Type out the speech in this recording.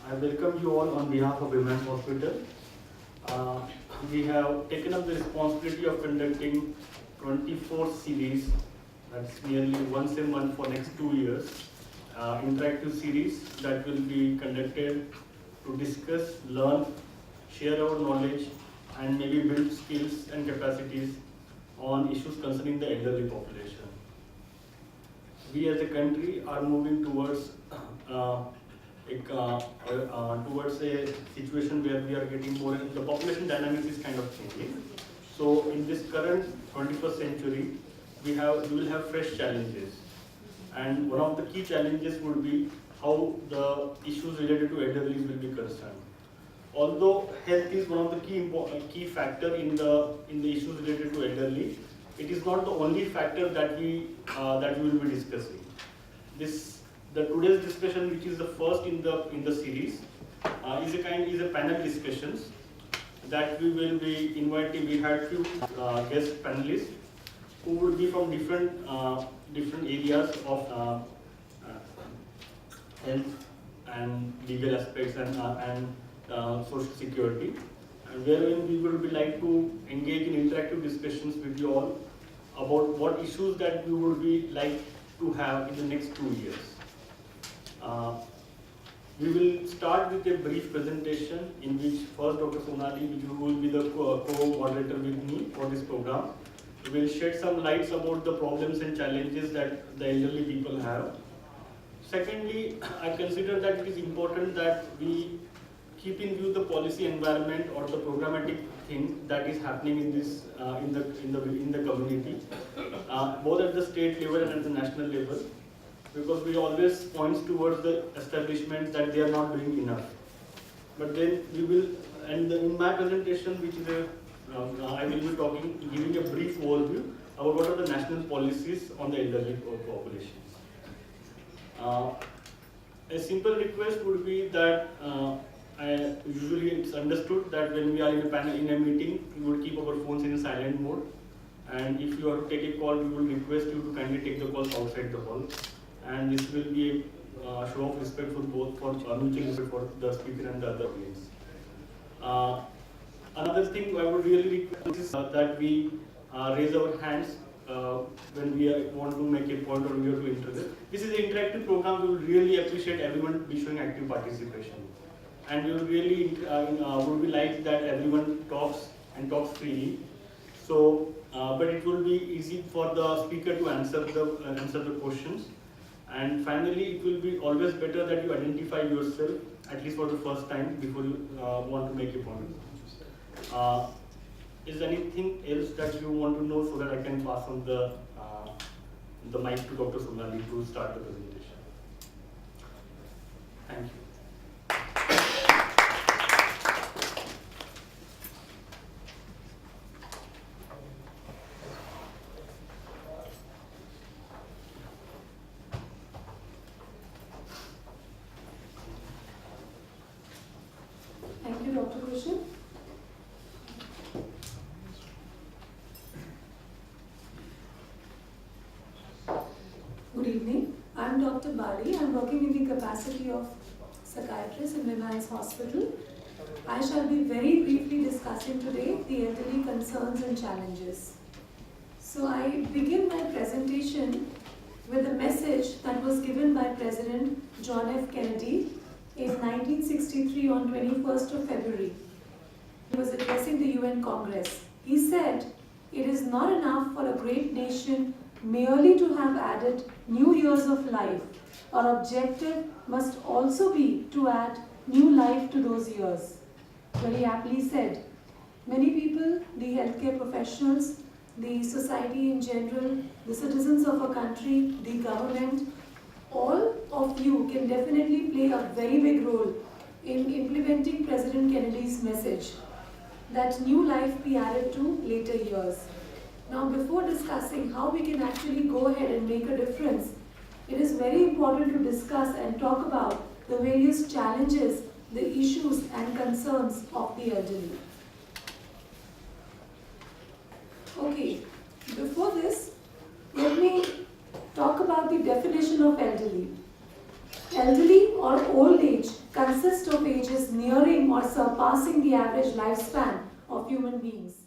I welcome you all on behalf of Women's Hospital. Uh, we have taken up the responsibility of conducting 24 series, that's nearly once a month for next 2 years, interactive series that will be conducted to discuss, learn, share our knowledge, and maybe build skills and capacities on issues concerning the elderly population. We as a country are moving towards towards a situation where we are getting more, the population dynamics is kind of changing. So in this current 21st century, we will have fresh challenges. And one of the key challenges would be how the issues related to elderly will be concerned. Although health is one of the key factor in the issues related to elderly, it is not the only factor that we will be discussing. The today's discussion, which is the first in the series, is a panel discussions that we will be inviting. We had few guest panelists who would be from different areas of health and legal aspects and social security, and wherein we will be like to engage in interactive discussions with you all about what issues that we would be like to have in the next 2 years. We will start with a brief presentation in which first Dr. Sonali, who will be the co-moderator with me for this program, will shed some lights about the problems and challenges that the elderly people have. Secondly, I consider that it is important that we keep in view the policy environment or the programmatic thing that is happening in this in the community, both at the state level and at the national level, because we always points towards the establishment that they are not doing enough. But then we will, and in my presentation, which is I will be giving a brief overview about what are the national policies on the elderly population. A simple request would be that usually it's understood that when we are in a meeting, we would keep our phones in silent mode, and if you are to take a call, we will request you to kindly take the calls outside the hall, and this will be a show of respect for mutual respect for the speaker and the other audience. Another thing I would really request is that we raise our hands when we want to make a point or we are to interview. This is an interactive program. We would really appreciate everyone be showing active participation, and we would really would be like that everyone talks freely. So, but it will be easy for the speaker to answer the questions. And finally, it will be always better that you identify yourself at least for the first time before you want to make a point. Is there anything else that you want to know so that I can pass on the mic to Dr. Sonali to start the presentation? Thank you. Thank you, Dr. Kushan. Good evening. I am Dr. Bali. I am working in the capacity of psychiatrist in Women's Hospital. I shall be very briefly discussing today the elderly concerns and challenges. So I begin my presentation with a message that was given by President John F. Kennedy in 1963 on 21st of February. He was addressing the UN Congress. He said, "It is not enough for a great nation merely to have added new years of life. Our objective must also be to add new life to those years." Very aptly said. Many people, the healthcare professionals, the society in general, the citizens of a country, the government, all of you can definitely play a very big role in implementing President Kennedy's message that new life be added to later years. Now, before discussing how we can actually go ahead and make a difference, it is very important to discuss and talk about the various challenges, the issues and concerns of the elderly. Okay, before this, let me talk about the definition of elderly. Elderly or old age consist of ages nearing or surpassing the average lifespan of human beings.